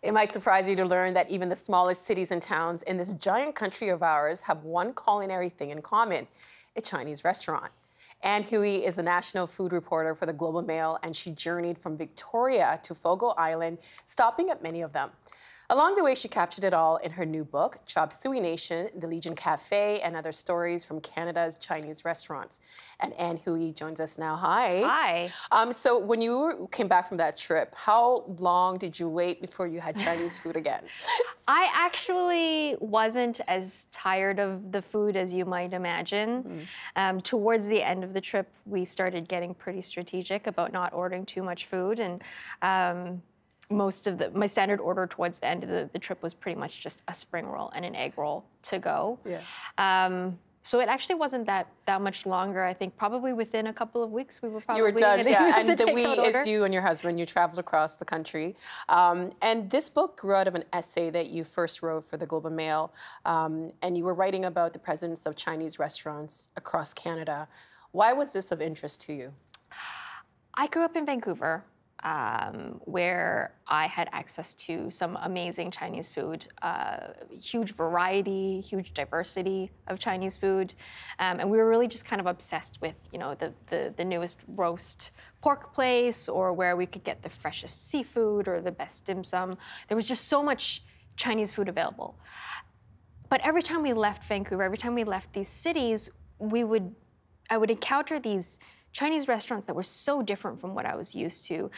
It might surprise you to learn that even the smallest cities and towns in this giant country of ours have one culinary thing in common: a Chinese restaurant. Anne Huey is the national food reporter for the Global Mail, and she journeyed from Victoria to Fogo Island, stopping at many of them. Along the way, she captured it all in her new book, Suey Nation, The Legion Café, and Other Stories from Canada's Chinese Restaurants. And Anne Huey joins us now. Hi. Hi. So when you came back from that trip, how long did you wait before you had Chinese food again? I actually wasn't as tired of the food as you might imagine. Towards the end of the trip, we started getting pretty strategic about not ordering too much food, and my standard order towards the end of the trip was pretty much just a spring roll and an egg roll to go. Yeah. So it actually wasn't that much longer. I think probably within a couple of weeks we were probably You were done, yeah. And the we order. is you and your husband. You traveled across the country. And this book grew out of an essay that you first wrote for the Global Mail. And you were writing about the presence of Chinese restaurants across Canada. Why was this of interest to you? I grew up in Vancouver, where I had access to some amazing Chinese food, huge variety, huge diversity of Chinese food. And we were really just kind of obsessed with, you know, the newest roast pork place, or where we could get the freshest seafood or the best dim sum. There was just so much Chinese food available. But every time we left Vancouver, every time we left these cities, I would encounter these Chinese restaurants that were so different from what I was used to,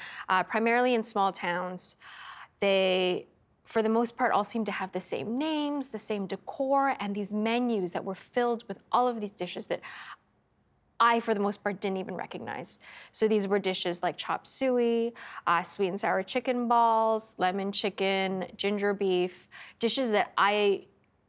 primarily in small towns. They, for the most part, all seemed to have the same names, the same decor, and these menus that were filled with all of these dishes that I, for the most part, didn't even recognize. So these were dishes like chop suey, sweet and sour chicken balls, lemon chicken, ginger beef, dishes that I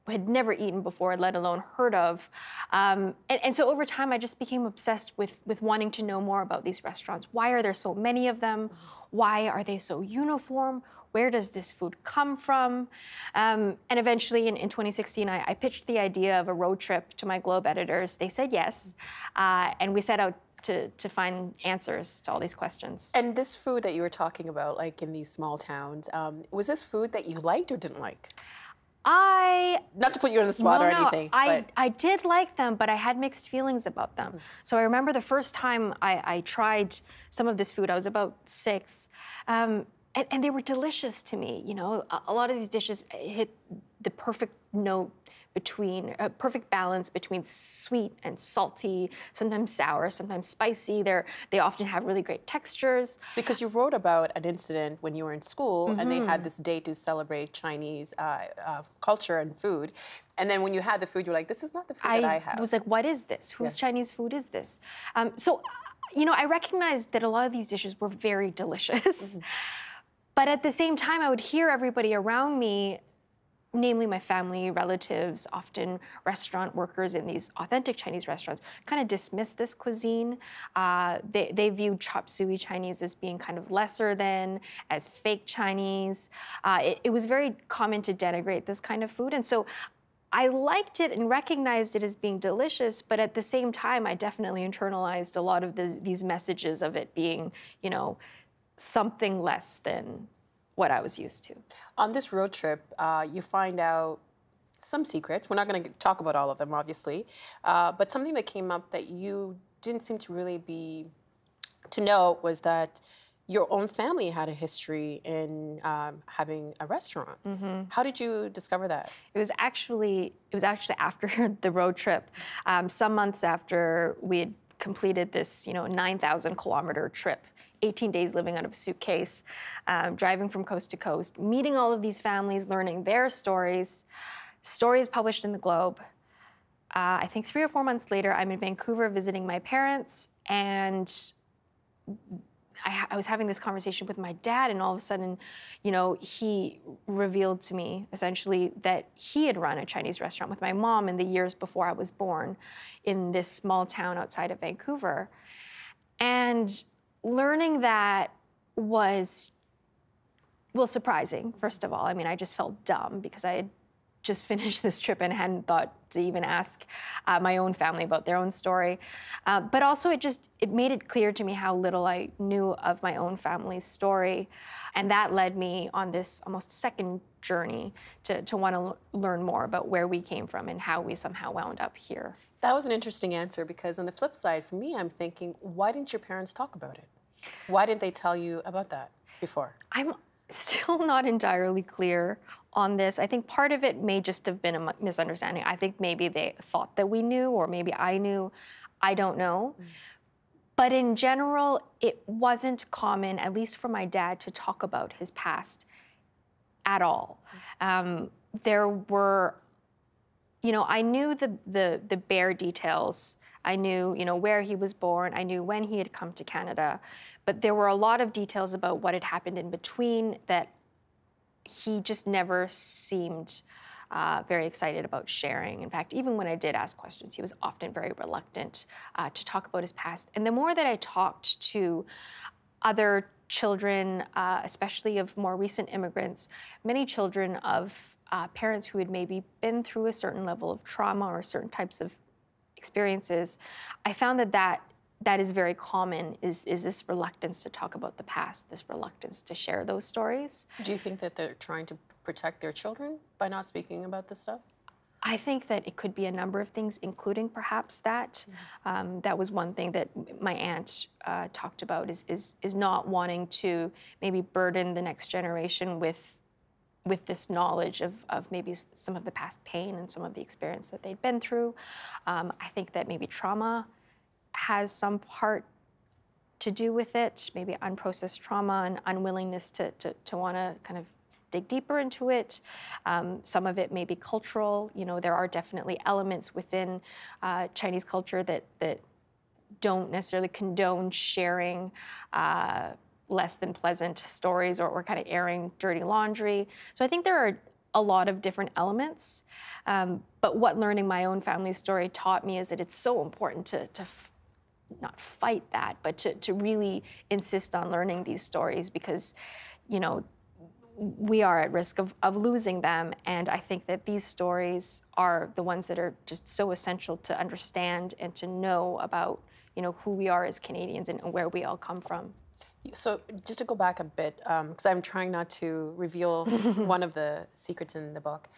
had never eaten before, let alone heard of. And so over time, I just became obsessed with wanting to know more about these restaurants. Why are there so many of them? Why are they so uniform? Where does this food come from? And eventually in 2016, I pitched the idea of a road trip to my Globe editors. They said yes, and we set out to find answers to all these questions. And this food that you were talking about, like in these small towns, was this food that you liked or didn't like? Not to put you on the spot or anything. I did like them, but I had mixed feelings about them. So I remember the first time I tried some of this food, I was about 6, and they were delicious to me. You know, a lot of these dishes hit the perfect note between, a perfect balance between sweet and salty, sometimes sour, sometimes spicy. They often have really great textures. Because you wrote about an incident when you were in school, and they had this day to celebrate Chinese culture and food. And then when you had the food, you were like, this is not the food that I have. I was like, what is this? Whose Chinese food is this? So, you know, I recognized that a lot of these dishes were very delicious. But at the same time, I would hear everybody around me, namely my family, relatives, often restaurant workers in these authentic Chinese restaurants, kind of dismiss this cuisine. They viewed chop suey Chinese as being kind of lesser than, as fake Chinese. It was very common to denigrate this kind of food. And so I liked it and recognized it as being delicious, but at the same time, I definitely internalized a lot of these messages of it being, you know, something less than what I was used to. On this road trip, you find out some secrets. We're not going to talk about all of them, obviously, but something that came up that you didn't seem to really know was that your own family had a history in having a restaurant. How did you discover that? It was actually after the road trip, some months after we had completed this, 9,000-kilometer trip. 18 days living out of a suitcase, driving from coast to coast, meeting all of these families, learning their stories published in the Globe. I think 3 or 4 months later, I'm in Vancouver visiting my parents, and I was having this conversation with my dad, and all of a sudden, he revealed to me, essentially, that he had run a Chinese restaurant with my mom in the years before I was born in this small town outside of Vancouver. And learning that was, well, surprising, first of all. I mean, I just felt dumb because I had just finished this trip and hadn't thought to even ask my own family about their own story. But also it made it clear to me how little I knew of my own family's story. And that led me on this almost second journey to want to learn more about where we came from and how we somehow wound up here. That was an interesting answer, because on the flip side, for me, I'm thinking, why didn't your parents talk about it? Why didn't they tell you about that before? I'm still not entirely clear on this. I think part of it may just have been a misunderstanding. I think maybe they thought that we knew, or maybe I knew. I don't know. But in general, it wasn't common, at least for my dad, to talk about his past at all. There were, I knew the bare details. I knew, where he was born. I knew when he had come to Canada. But there were a lot of details about what had happened in between that he just never seemed very excited about sharing. In fact, even when I did ask questions, he was often very reluctant to talk about his past. And the more that I talked to other children, especially of more recent immigrants, many children of parents who had maybe been through a certain level of trauma or certain types of experiences, I found that is very common, is this reluctance to talk about the past, this reluctance to share those stories. Do you think that they're trying to protect their children by not speaking about this stuff? I think that it could be a number of things, including perhaps that. That was one thing that my aunt talked about, is not wanting to maybe burden the next generation with this knowledge of maybe some of the past pain and some of the experience that they'd been through. I think that maybe trauma has some part to do with it, maybe unprocessed trauma and unwillingness to want to kind of dig deeper into it. Some of it may be cultural. There are definitely elements within Chinese culture that don't necessarily condone sharing less than pleasant stories or kind of airing dirty laundry. So I think there are a lot of different elements. But what learning my own family's story taught me is that it's so important to not fight that, but to really insist on learning these stories, because, we are at risk of losing them. And I think that these stories are the ones that are just so essential to understand and to know about, who we are as Canadians and where we all come from. So just to go back a bit, because I'm trying not to reveal one of the secrets in the book,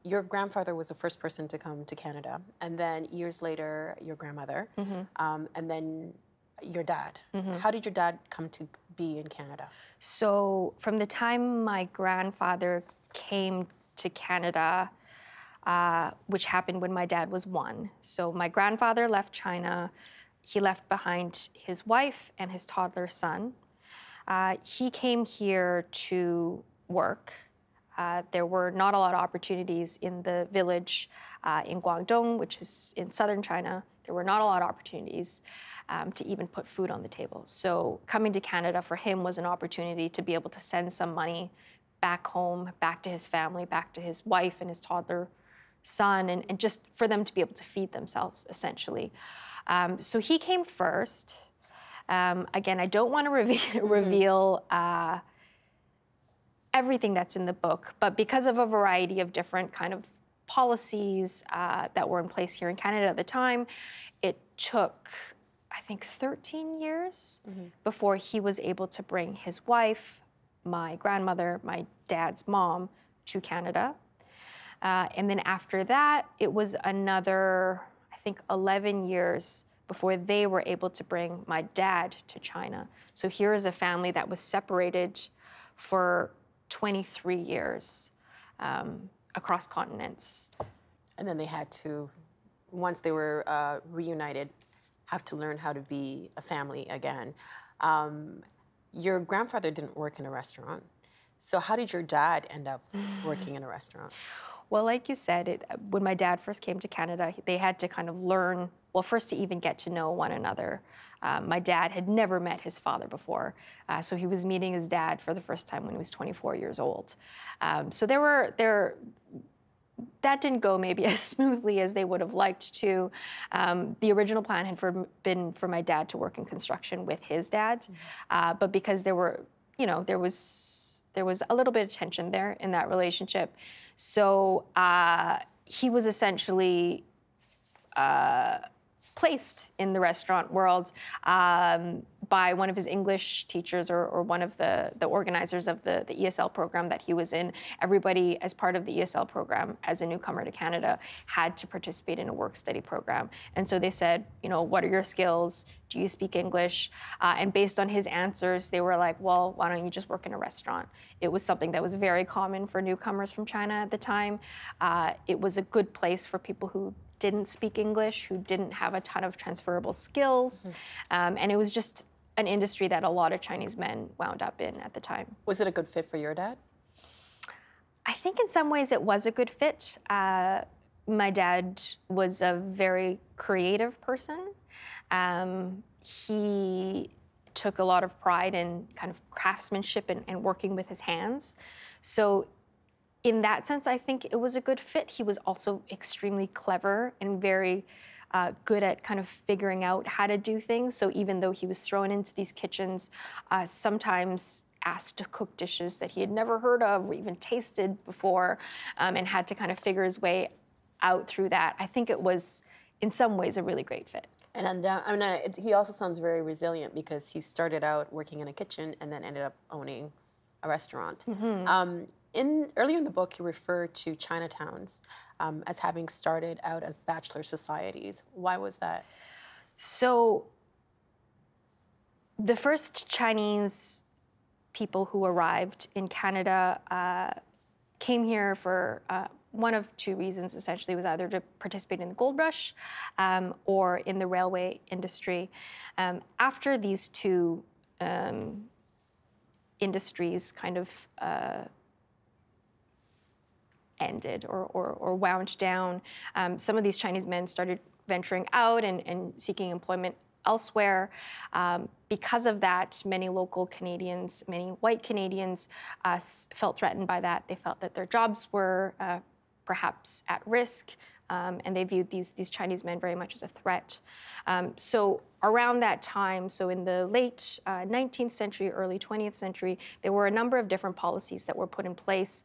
your grandfather was the first person to come to Canada, and then years later, your grandmother, and then your dad. How did your dad come to be in Canada? So from the time my grandfather came to Canada, which happened when my dad was 1. So my grandfather left China. He left behind his wife and his toddler son. He came here to work. There were not a lot of opportunities in the village in Guangdong, which is in southern China. There were not a lot of opportunities to even put food on the table. So coming to Canada for him was an opportunity to be able to send some money back home, back to his family, back to his wife and his toddler son, and just for them to be able to feed themselves, essentially. So he came first. Again, I don't want to reveal everything that's in the book, but because of a variety of different kind of policies that were in place here in Canada at the time, it took, I think, 13 years before he was able to bring his wife, my grandmother, my dad's mom, to Canada. And then after that, it was another, I think, 11 years before they were able to bring my dad to China. So here is a family that was separated for 23 years across continents. And then they had to, once they were reunited, have to learn how to be a family again. Your grandfather didn't work in a restaurant. So how did your dad end up working in a restaurant? Well, like you said, when my dad first came to Canada, they had to kind of learn, well, first to even get to know one another. My dad had never met his father before, so he was meeting his dad for the first time when he was 24 years old. So that didn't go maybe as smoothly as they would have liked to. The original plan had been for my dad to work in construction with his dad, but because there was there was a little bit of tension there in that relationship. So he was essentially placed in the restaurant world by one of his English teachers or one of the organizers of the ESL program that he was in. Everybody, as part of the ESL program, as a newcomer to Canada, had to participate in a work-study program. And so they said, you know, what are your skills? Do you speak English? And based on his answers, they were like, well, why don't you just work in a restaurant? It was something that was very common for newcomers from China at the time. It was a good place for people who didn't speak English, who didn't have a ton of transferable skills. And it was just an industry that a lot of Chinese men wound up in at the time. Was it a good fit for your dad? I think in some ways it was a good fit. My dad was a very creative person. He took a lot of pride in kind of craftsmanship and working with his hands. So in that sense, I think it was a good fit. He was also extremely clever and very good at kind of figuring out how to do things. So even though he was thrown into these kitchens, sometimes asked to cook dishes that he had never heard of or even tasted before, and had to kind of figure his way out through that, I think it was, in some ways, a really great fit. And I mean, he also sounds very resilient because he started out working in a kitchen and then ended up owning a restaurant. Earlier in the book, you referred to Chinatowns as having started out as bachelor societies. Why was that? So the first Chinese people who arrived in Canada came here for one of two reasons, essentially. It was either to participate in the gold rush or in the railway industry. After these two industries kind of ended or wound down, some of these Chinese men started venturing out and seeking employment elsewhere. Because of that, many local Canadians, many white Canadians felt threatened by that. They felt that their jobs were perhaps at risk, and they viewed these Chinese men very much as a threat. So around that time, so in the late 19th century, early 20th century, there were a number of different policies that were put in place,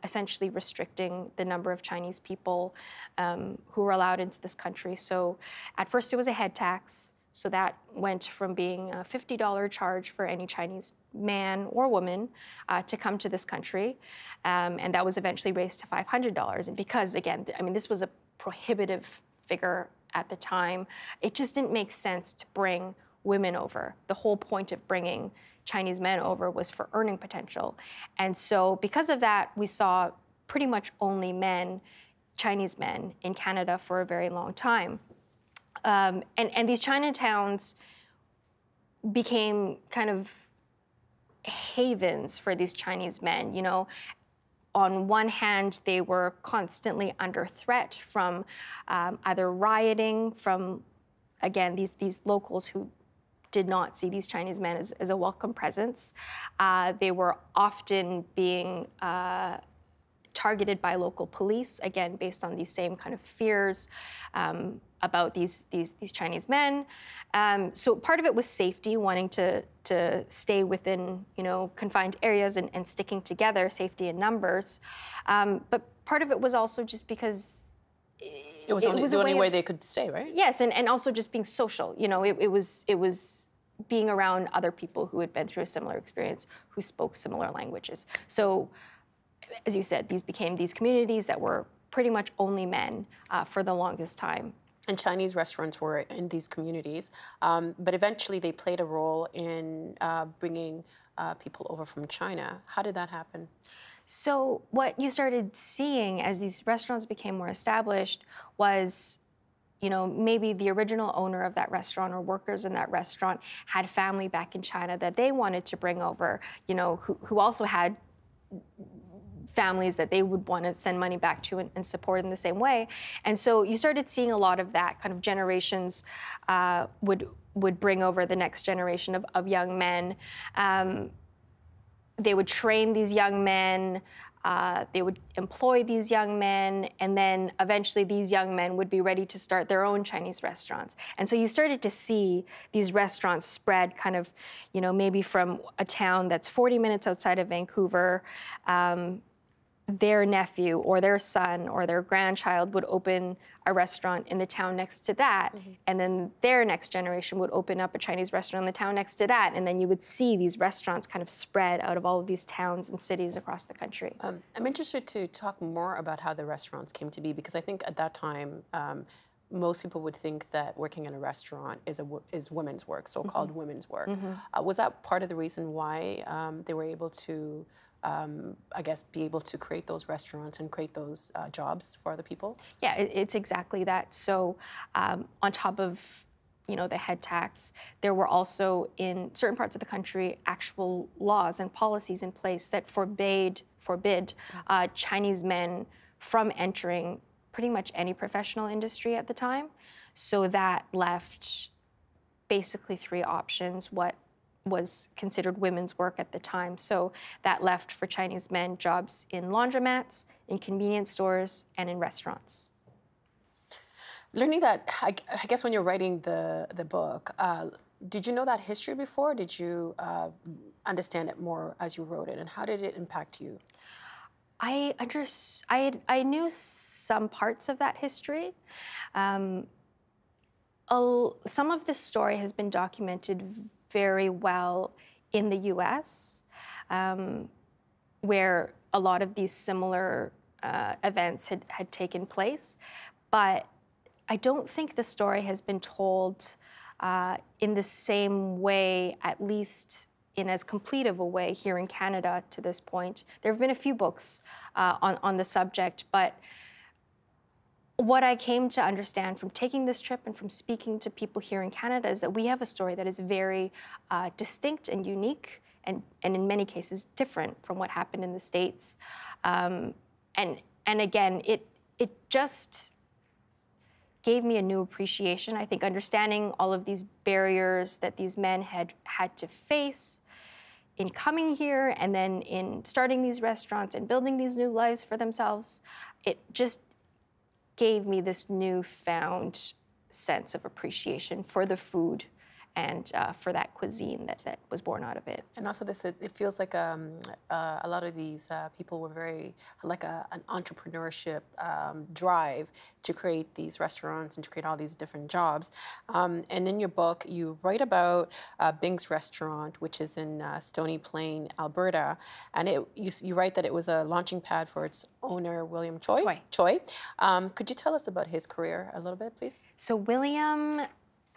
essentially restricting the number of Chinese people who were allowed into this country. So at first it was a head tax. So that went from being a $50 charge for any Chinese man or woman to come to this country. And that was eventually raised to $500. And because, again, I mean, this was a prohibitive figure at the time, it just didn't make sense to bring women over. The whole point of bringing Chinese men over was for earning potential. And so because of that, we saw pretty much only men, Chinese men, in Canada for a very long time. And these Chinatowns became kind of havens for these Chinese men. You know, on one hand, they were constantly under threat from either rioting from, again, these locals who did not see these Chinese men as a welcome presence. They were often being targeted by local police, again, based on these same kind of fears about these Chinese men. So part of it was safety, wanting to stay within, you know, confined areas and sticking together, safety in numbers. But part of it was also just because it was the only way they could stay, right? Yes, and also just being social. You know, it was being around other people who had been through a similar experience, who spoke similar languages. So, as you said, these became these communities that were pretty much only men for the longest time. And Chinese restaurants were in these communities, but eventually they played a role in bringing people over from China. How did that happen? So what you started seeing as these restaurants became more established was, you know, maybe the original owner of that restaurant or workers in that restaurant had family back in China that they wanted to bring over, you know, who also had families that they would want to send money back to and support in the same way. And so you started seeing a lot of that kind of generations would bring over the next generation of young men. They would train these young men They would employ these young men, and then eventually these young men would be ready to start their own Chinese restaurants. And so you started to see these restaurants spread kind of, maybe from a town that's 40 minutes outside of Vancouver. Their nephew or their son or their grandchild would open a restaurant in the town next to that, and then their next generation would open up a Chinese restaurant in the town next to that, and then you would see these restaurants kind of spread out of all of these towns and cities across the country. I'm interested to talk more about how the restaurants came to be, because I think at that time, most people would think that working in a restaurant is women's work, so-called women's work. Was that part of the reason why they were able to I guess, be able to create those restaurants and create those jobs for other people? Yeah, it's exactly that. So on top of, the head tax, there were also in certain parts of the country actual laws and policies in place that forbid Chinese men from entering pretty much any professional industry at the time. So that left basically three options. What was considered women's work at the time. So that left for Chinese men jobs in laundromats, in convenience stores, and in restaurants. Learning that, I guess when you're writing the book, did you know that history before? Did you understand it more as you wrote it? And how did it impact you? I knew some parts of that history. Some of this story has been documented very well in the US, where a lot of these similar events had taken place. But I don't think the story has been told in the same way, at least in as complete of a way here in Canada to this point. There have been a few books on the subject, but what I came to understand from taking this trip and from speaking to people here in Canada is that we have a story that is very distinct and unique, and in many cases different from what happened in the States. And again, it just gave me a new appreciation. I think understanding all of these barriers that these men had to face in coming here and then in starting these restaurants and building these new lives for themselves, it just gave me this newfound sense of appreciation for the food and for that cuisine that was born out of it. And also it feels like a lot of these people were very, like an entrepreneurship drive to create these restaurants and to create all these different jobs. And in your book, you write about Bing's Restaurant, which is in Stony Plain, Alberta. And you write that it was a launching pad for its owner, William Choi. Could you tell us about his career a little bit, please? So William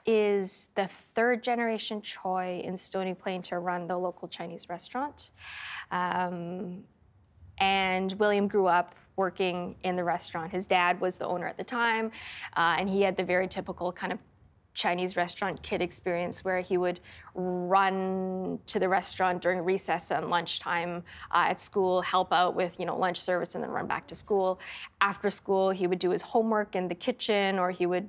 is the third generation Choi in Stony Plain to run the local Chinese restaurant. And William grew up working in the restaurant. His dad was the owner at the time, and he had the very typical kind of Chinese restaurant kid experience where he would run to the restaurant during recess and lunchtime at school, help out with lunch service, and then run back to school. After school, he would do his homework in the kitchen, or he would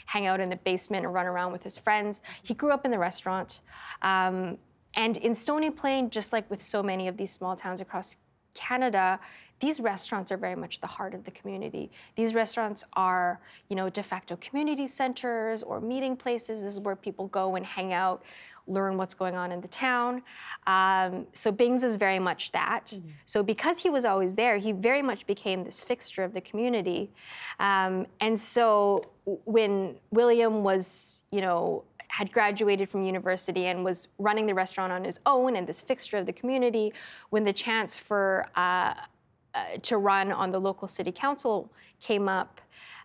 hang out in the basement and run around with his friends. He grew up in the restaurant. And in Stony Plain, just like with so many of these small towns across Canada, these restaurants are very much the heart of the community. These restaurants are, de facto community centers or meeting places. This is where people go and hang out, learn what's going on in the town. So Bing's is very much that. Mm-hmm. So because he was always there, he very much became this fixture of the community. And so when William was, had graduated from university and was running the restaurant on his own and this fixture of the community, when the chance for to run on the local city council came up,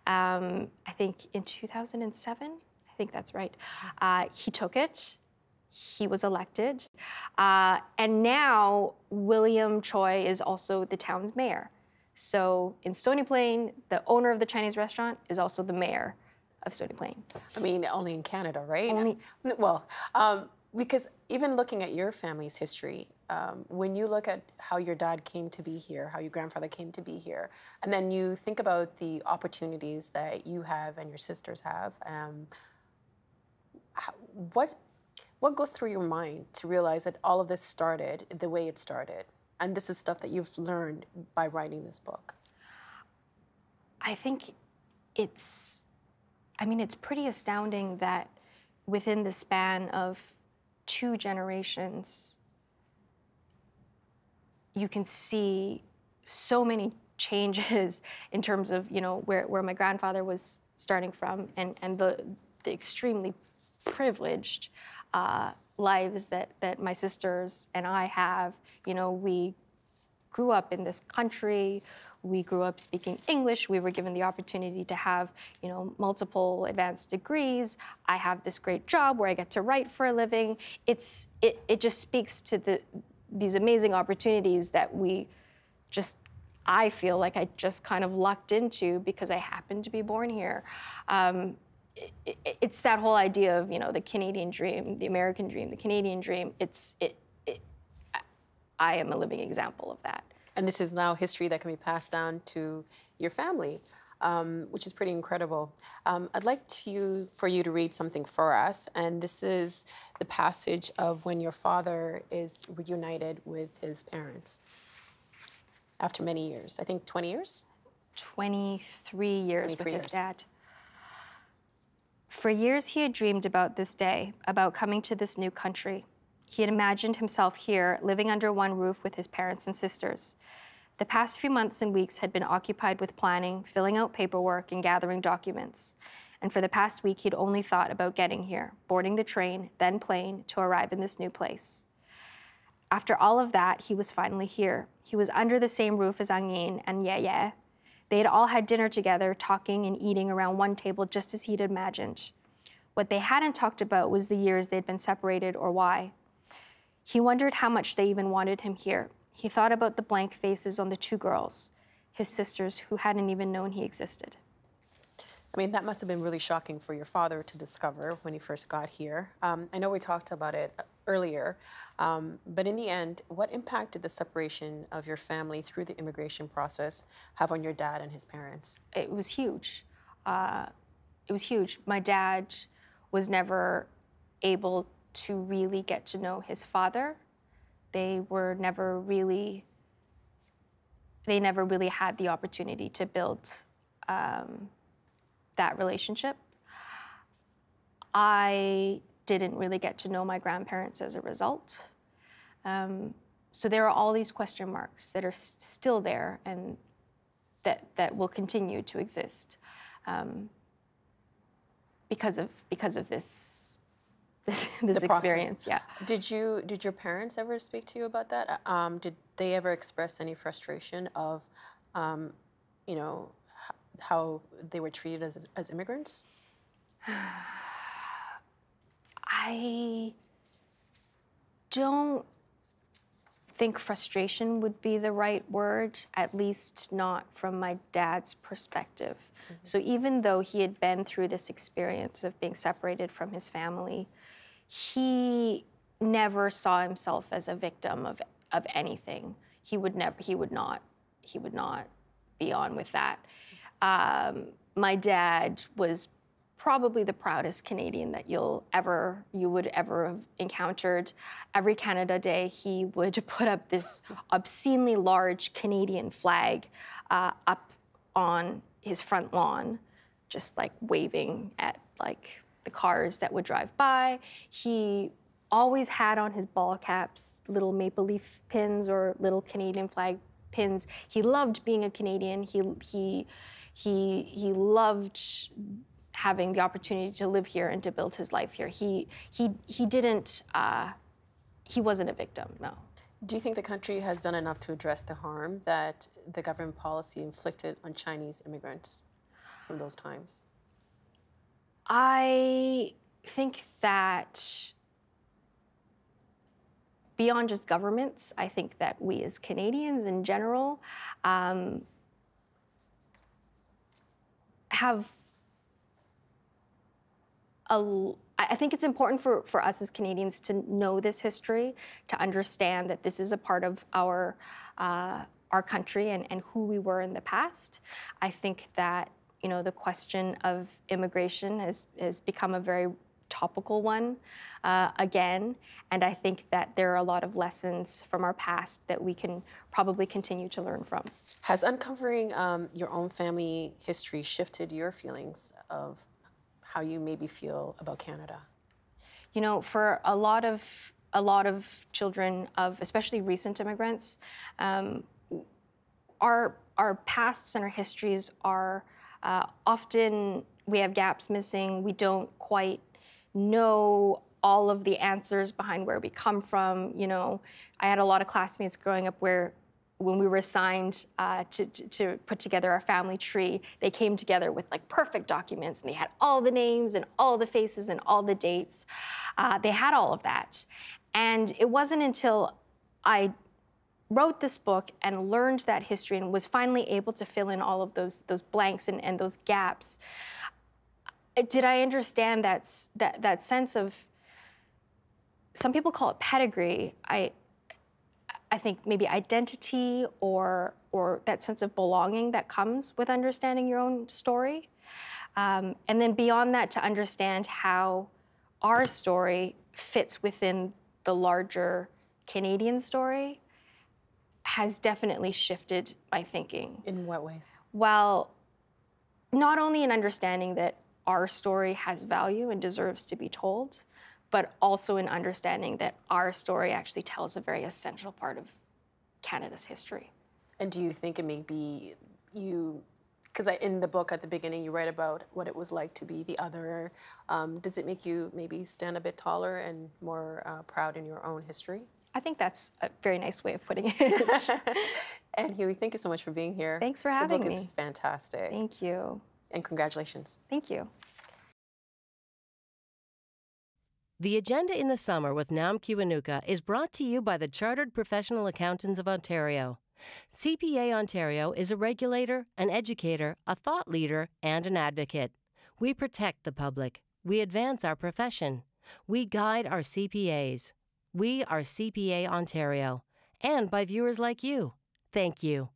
I think in 2007, I think that's right, he took it. He was elected. And now William Choi is also the town's mayor. So in Stony Plain, the owner of the Chinese restaurant is also the mayor of Stony Plain. I mean, only in Canada, right? Only. Well, because even looking at your family's history, when you look at how your dad came to be here, how your grandfather came to be here, and then you think about the opportunities that you have and your sisters have, what goes through your mind to realize that all of this started the way it started? And this is stuff that you've learned by writing this book. I think it's pretty astounding that within the span of 2 generations, you can see so many changes in terms of, where my grandfather was starting from and the extremely privileged lives that my sisters and I have. We grew up in this country. We grew up speaking English. We were given the opportunity to have, multiple advanced degrees. I have this great job where I get to write for a living. It just speaks to these amazing opportunities that I feel like I just kind of lucked into because I happened to be born here. It's that whole idea of, the Canadian dream, the American dream, the Canadian dream. I am a living example of that. And this is now history that can be passed down to your family, which is pretty incredible. I'd like for you to read something for us. And this is the passage of when your father is reunited with his parents after many years. I think 20 years? 23 years 23 with years. his dad. For years, he had dreamed about this day, about coming to this new country. He had imagined himself here, living under one roof with his parents and sisters. The past few months and weeks had been occupied with planning, filling out paperwork, and gathering documents. And for the past week, he'd only thought about getting here, boarding the train, then plane, to arrive in this new place. After all of that, he was finally here. He was under the same roof as Ang Yin and Ye. They had all had dinner together, talking and eating around one table just as he'd imagined. What they hadn't talked about was the years they'd been separated or why. He wondered how much they even wanted him here. He thought about the blank faces on the 2 girls, his sisters who hadn't even known he existed. I mean, that must have been really shocking for your father to discover when he first got here. I know we talked about it earlier, but in the end, what impact did the separation of your family through the immigration process have on your dad and his parents? It was huge. It was huge. My dad was never able to really get to know his father. They never really had the opportunity to build that relationship. I didn't really get to know my grandparents as a result. So there are all these question marks that are still there and that will continue to exist because of this experience. Yeah. Did your parents ever speak to you about that? Did they ever express any frustration of, how they were treated as immigrants? I don't think frustration would be the right word, at least not from my dad's perspective. Mm-hmm. So even though he had been through this experience of being separated from his family, he never saw himself as a victim of anything. He would not be on with that. My dad was probably the proudest Canadian that you would ever have encountered. Every Canada Day, he would put up this obscenely large Canadian flag up on his front lawn, just like waving at the cars that would drive by. He always had on his ball caps little maple leaf pins or little Canadian flag pins. He loved being a Canadian. He loved having the opportunity to live here and to build his life here. He wasn't a victim, no. Do you think the country has done enough to address the harm that the government policy inflicted on Chinese immigrants from those times? I think that beyond just governments, I think that we as Canadians in general I think it's important for us as Canadians to know this history, to understand that this is a part of our country and who we were in the past. I think that the question of immigration has become a very topical one again. And I think that there are a lot of lessons from our past that we can probably continue to learn from. Has uncovering your own family history shifted your feelings of how you maybe feel about Canada? You know, for a lot of children of especially recent immigrants, our pasts and our histories are often, we have gaps missing. We don't quite know all of the answers behind where we come from. You know, I had a lot of classmates growing up where when we were assigned to put together our family tree, they came together with like perfect documents, and they had all the names and all the faces and all the dates. They had all of that. And it wasn't until I wrote this book and learned that history and was finally able to fill in all of those blanks and those gaps, did I understand that sense of, some people call it pedigree. I think maybe identity or that sense of belonging that comes with understanding your own story. And then beyond that, to understand how our story fits within the larger Canadian story has definitely shifted my thinking. In what ways? Well, not only in understanding that our story has value and deserves to be told, but also in understanding that our story actually tells a very essential part of Canada's history. And do you think it may be you, because in the book at the beginning you write about what it was like to be the other. Does it make you maybe stand a bit taller and more proud in your own history? I think that's a very nice way of putting it. And Huey, thank you so much for being here. Thanks for having me. The book is fantastic. Thank you. And congratulations. Thank you. The Agenda in the Summer with Nam Kiwanuka is brought to you by the Chartered Professional Accountants of Ontario. CPA Ontario is a regulator, an educator, a thought leader, and an advocate. We protect the public. We advance our profession. We guide our CPAs. We are CPA Ontario, and by viewers like you. Thank you.